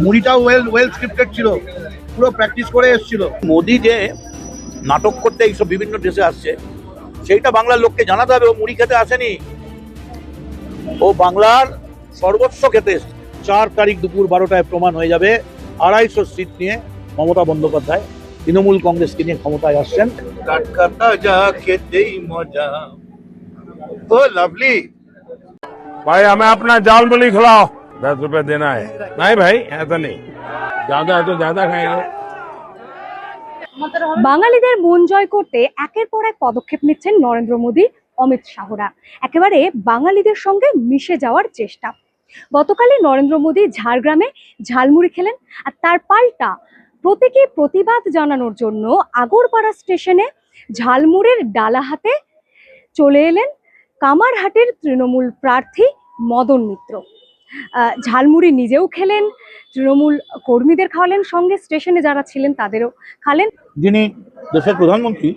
মুড়িটাও well well scripted ছিল, পুরো practice করে এসেছিল। মোদি যে নাটক করতে এইসব বিভিন্ন দেশে আসছে, সেইটা বাংলার লোককে জানাতে হবে। ও মুড়ি খেতে আসেনি, ও বাংলার সর্বস্ব খেতে এসেছে। 4 তারিখ দুপুর 12টায় প্রমাণ হয়ে যাবে 250 সিট নিয়ে মমতা বন্দ্যোপাধ্যায় তৃণমূল কংগ্রেসকে নিয়ে ক্ষমতায় আসছেন। টাটকা তাজা খেতেই মজা। ও লাভলি भाई हमें अपना जाल मूली खिलाओ, 10 रुपए देना है। नहीं भाई ऐसा नहीं, ज्यादा है तो ज्यादा खाएंगे। বাঙালিদের মন জয় করতে একের পর এক পদক্ষেপ নিচ্ছেন নরেন্দ্র মোদী, অমিত শাহরা। একেবারে বাঙালিদের সঙ্গে মিশে যাওয়ার চেষ্টা। গতকালই নরেন্দ্র মোদী ঝাড়গ্রামে ঝালমুড়ি খেলেন, আর তার পাল্টা প্রতীকী প্রতিবাদ জানানোর জন্য আগরপাড়া স্টেশনে ঝালমুড়ির ডালা হাতে চলে এলেন কামারহাটির তৃণমূল প্রার্থী মদন মিত্র। ঝালমুড়ি নিজেও খেলেন, তৃণমূল কর্মীদের খাওয়ালেন, সঙ্গে স্টেশনে যারা ছিলেন তাদেরও খালেন। যিনি দেশের প্রধানমন্ত্রী,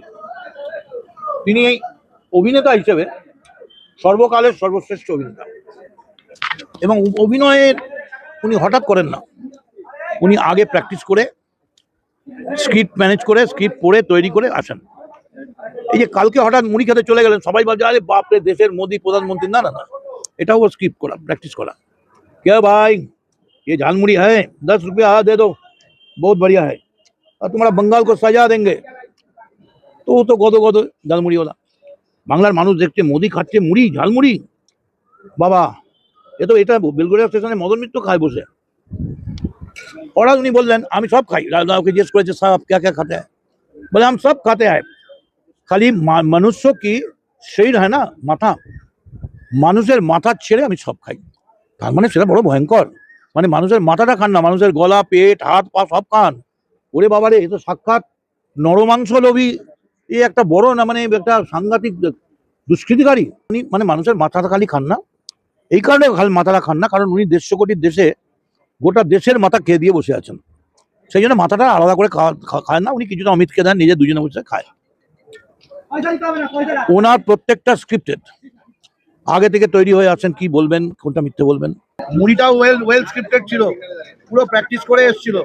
তিনি এই অভিনেতা হিসেবে সর্বকালের সর্বশ্রেষ্ঠ অভিনেতা। এবং অভিনয়ের উনি হঠাৎ করেন না, উনি আগে প্র্যাকটিস করে স্ক্রিপ্ট ম্যানেজ করে স্ক্রিপ্ট পড়ে তৈরি করে আসেন। এই যে কালকে হঠাৎ মুড়ি খেতে চলে গেলেন, সবাই ভাবছে আরে বাপরে দেশের মোদি প্রধানমন্ত্রী। না না না, এটাও স্ক্রিপ্ট করা, প্র্যাকটিস করা। क्या भाई ये झालमुड़ी है, 10 रुपया दे दो, बहुत बढ़िया है, और तुम्हारा बंगाल को सजा देंगे। तो वो तो गदो गदो ঝালমুড়ি वाला। বাংলার মানুষ দেখছে মোদি খাচ্ছে মুড়ি, ঝালমুড়ি। বাবা এটা বেলগড়িয়া স্টেশনে মদন মিত্র খায় বসে। ওরা উনি বললেন আমি সব খাই। রাজাকে জিজ্ঞেস করেছে সাহেব क्या क्या खाते हैं, बोले हम सब खाते हैं, খালি মনুষ্য কি শরীর হয় না, মাথা, মানুষের মাথা ছেড়ে আমি সব খাই। তার মানে সেটা বড় ভয়ঙ্কর। মানে মানুষের মাথাটা খান না, মানুষের গলা, পেট, হাত, পা সব খান। ওরে বাবারে, এ তো সাক্ষাৎ নরমাংস লোভী। এ একটা বড় না, মানে একটা সাংঘাতিক দুষ্কৃতিকারী। উনি মানে মানুষের মাথাটা খালি খান না, এই কারণে খালি মাথাটা খান না, কারণ উনি 150 কোটির দেশে গোটা দেশের মাথা খেয়ে দিয়ে বসে আছেন। সেই জন্য মাথাটা আলাদা করে খায় না। উনি কিছুটা অমিতকে দেন, নিজে দুজনে বসে খায়। ওনার প্রত্যেকটা স্ক্রিপ্টেড, আগে থেকে তৈরি হয়ে আছেন। কি বলবেন, কোনটা মিথ্যে বলবেন। মুড়িটাও ওয়েল স্ক্রিপ্টেড ছিল, পুরো প্র্যাকটিস করে এসেছিল।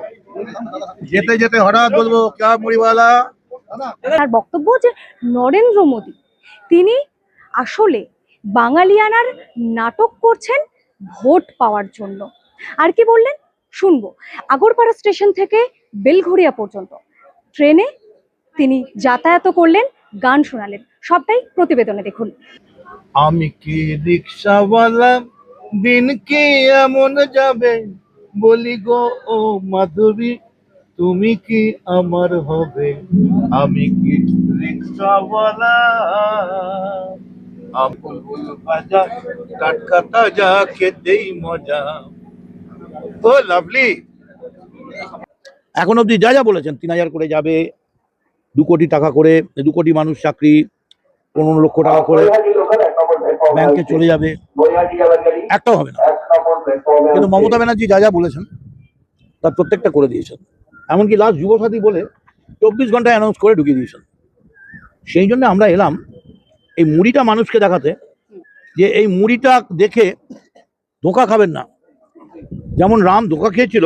যেতে যেতে হঠাৎ বলবো ক্যা মুড়িওয়ালা। তার বক্তব্য যে নরেন্দ্র মোদী তিনি আসলে বাঙালিয়ানার নাটক করছেন ভোট পাওয়ার জন্য। আর কি বললেন শুনবো। আগরপাড়া স্টেশন থেকে বেলঘড়িয়া পর্যন্ত ট্রেনে তিনি যাতায়াত করলেন, গান শোনালেন, সবটাই প্রতিবেদনে দেখুন। আমি কি রিক্সাওয়ালা, দিন কি এমন যাবে, বলি গো ও মাধুরী তুমি কি আমার হবে। আমি কি রিক্সাওয়ালা, আমুল ভাজা টাটকা তাজা খেতেই মজা। ও লাভলি এখন অব্দি যা যা বলেছেন, 3000 করে যাবে, 2 কোটি টাকা করে, 2 কোটি মানুষ চাকরি, 15 লক্ষ টাকা করে ব্যাংকে চলে যাবে, একটাও হবে না। কিন্তু মমতা ব্যানার্জি যা যা বলেছেন তার প্রত্যেকটা করে দিয়েছেন। এমনকি লাস্ট যুবসাথী বলে 24 ঘন্টায় অ্যানাউন্স করে ঢুকিয়ে দিয়েছেন। সেই জন্য আমরা এলাম এই মুড়িটা মানুষকে দেখাতে, যে এই মুড়িটা দেখে ধোঁকা খাবেন না। যেমন রাম ধোঁকা খেয়েছিল,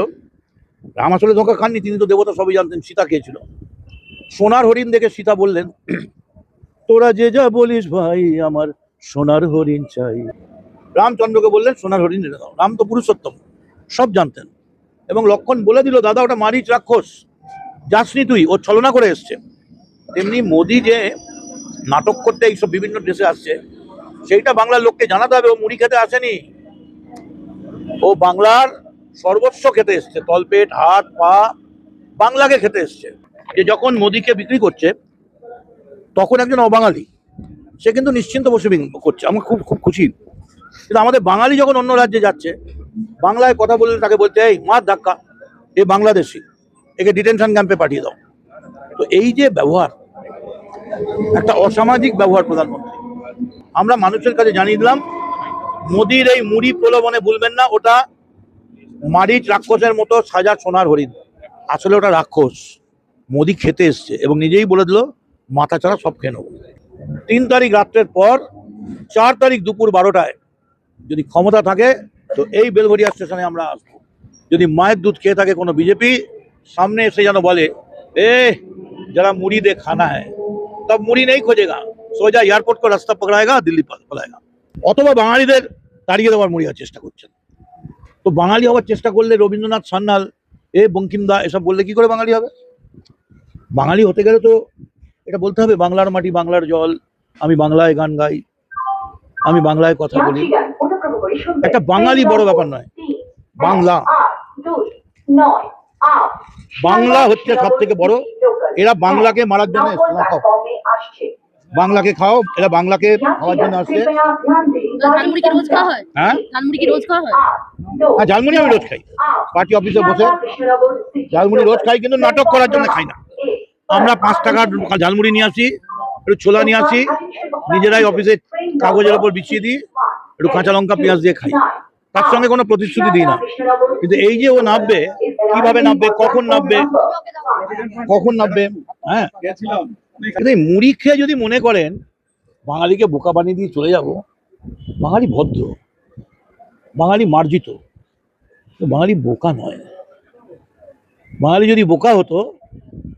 রাম আসলে ধোঁকা খাননি, তিনি তো দেবতা সবই জানতেন। সীতা খেয়েছিল। সোনার হরিণ দেখে সীতা বললেন তোরা যে যা বলিস ভাই, আমার সোনার হরিণ চাই। রামচন্দ্রকে বললেন সোনার হরিণ এনে দাও। রাম তো পুরুষোত্তম, সব জানতেন। এবং লক্ষণ বলে দিল দাদা ওটা মারিচ রাক্ষস, যাসনি তুই, ও ছলনা করে এসছে। তেমনি মোদি যে নাটক করতে এইসব বিভিন্ন দেশে আসছে, সেইটা বাংলার লোককে জানাতে হবে। ও মুড়ি খেতে আসেনি, ও বাংলার সর্বস্ব খেতে এসছে। তলপেট, হাত, পা, বাংলাকে খেতে এসছে। যে যখন মোদিকে বিক্রি করছে তখন একজন অবাঙালি, সে কিন্তু নিশ্চিন্ত বসে করছে। আমার খুব খুব খুশি। কিন্তু আমাদের বাঙালি যখন অন্য রাজ্যে যাচ্ছে, বাংলায় কথা বললে তাকে বলতে এই মার ধাক্কা, এ বাংলাদেশি, একে ডিটেনশন ক্যাম্পে পাঠিয়ে দাও। তো এই যে ব্যবহার, একটা অসামাজিক ব্যবহার প্রধানমন্ত্রী। আমরা মানুষের কাছে জানিয়ে দিলাম মোদির এই মুড়ি প্রলোভনে ভুলবেন না। ওটা মারিচ রাক্ষসের মতো সাজা সোনার হরিণ, আসলে ওটা রাক্ষস। মোদি খেতে এসছে এবং নিজেই বলে দিল মাথা ছাড়া সব খেয়ে নেবো। 3 তারিখ রাত্রের পর 4 তারিখ দুপুর 12টায় যদি ক্ষমতা থাকে তো এই বেলঘড়িয়া স্টেশনে আমরা আসবো। যদি মায়ের দুধ খেয়ে থাকে কোনো বিজেপি, सामने से যেন বলে ए जरा मुड़ी दे खाना है, तब मुड़ी नहीं खोजेगा, सोजा एयरपोर्ट को रास्ता पकड़ाएगा, दिल्ली पलाएगा। অথবা বাঙালিদের তাড়িয়ে দেওয়ার মরিয়ার চেষ্টা করছেন। তো বাঙালি হওয়ার চেষ্টা করলে রবীন্দ্রনাথ সান্যাল, বঙ্কিমদা এসব বললে কি করে বাঙালি হবে? বাঙালি হতে গেলে তো এটা বলতে হবে বাংলার মাটি বাংলার জল, আমি বাংলায় গান গাই, আমি বাংলায় কথা বলি। একটা বাঙালি বড় ব্যাপার নয়, বাংলা বাংলা হচ্ছে সব থেকে বড়। এরা বাংলাকে মারার জন্য বাংলাকে খাও, এরা বাংলাকে খাওয়ার জন্য আসছে। ঝালমুড়ি কি রোজ খাওয়া হয়? হ্যাঁ ঝালমুড়ি কি রোজ খাওয়া হয়? হ্যাঁ, ঝালমুড়ি আমি রোজ খাই, পার্টি অফিসে বসে ঝালমুড়ি রোজ খাই, কিন্তু নাটক করার জন্য খাই না। আমরা 5 টাকার ঝালমুড়ি নিয়ে আসি, একটু ছোলা নিয়ে আসি, নিজেরাই অফিসে কাগজের ওপর বিছিয়ে দিই, একটু কাঁচা লঙ্কা পেঁয়াজ দিয়ে খাই, তার সঙ্গে কোনো প্রতিশ্রুতি দিই না। কিন্তু এই যে ও নামবে, কিভাবে নামবে, কখন নামবে, হ্যাঁ, কিন্তু এই মুড়ি খেয়ে যদি মনে করেন বাঙালিকে বোকা বানিয়ে দিয়ে চলে যাব, বাঙালি ভদ্র, বাঙালি মার্জিত, বাঙালি বোকা নয়। বাঙালি যদি বোকা হতো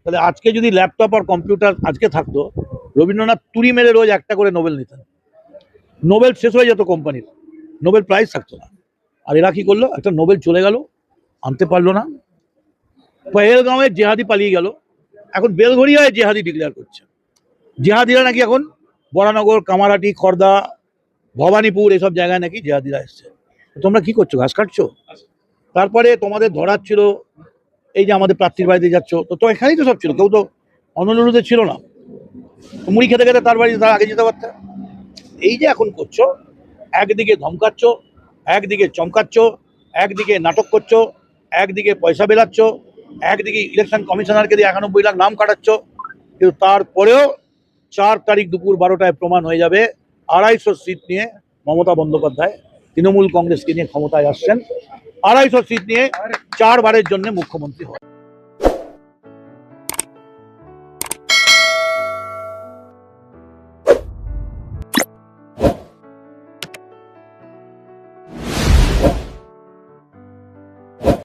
তাহলে আজকে যদি ল্যাপটপ আর কম্পিউটার আজকে থাকতো, রবীন্দ্রনাথ তুড়ি মেরে রোজ একটা করে নোবেল নিতেন, নোবেল শেষ হয়ে যেত, কোম্পানির নোবেল প্রাইজ থাকতো না। আর এরা কি করলো, একটা নোবেল চলে গেল, আনতে পারলো না। পহেলগাঁওয়ে জেহাদি পালিয়ে গেল, এখন বেলঘরিয়ায় জেহাদি ডিক্লেয়ার করছে। জেহাদিরা নাকি এখন বরানগর, কামারহাটি, খর্দা, ভবানীপুর এসব জায়গায় নাকি জেহাদিরা এসছে। তোমরা কি করছো, ঘাস কাটছো? তারপরে তোমাদের ধরার ছিল এই যে আমাদের প্রার্থীর বাড়িতে যাচ্ছ, তো এখানেই তো সব ছিল, কেউ তো অনলুতে ছিল না। মুড়ি খেতে খেতে তার বাড়িতে তার আগে যেতে পারতে। এই যে এখন করছো, একদিকে ধমকাচ্ছ, একদিকে চমকাচ্ছ, একদিকে নাটক করছো, একদিকে পয়সা বেরাচ্ছ, একদিকে ইলেকশন কমিশনারকে দিয়ে 91 লাখ নাম কাটাচ্ছ, কিন্তু তারপরেও 4 তারিখ দুপুর 12টায় প্রমাণ হয়ে যাবে 250 সিট নিয়ে মমতা বন্দ্যোপাধ্যায় তৃণমূল কংগ্রেসকে নিয়ে ক্ষমতায় আসছেন, 250 সিট নিয়ে 4 বারের জন্য মুখ্যমন্ত্রী হয়।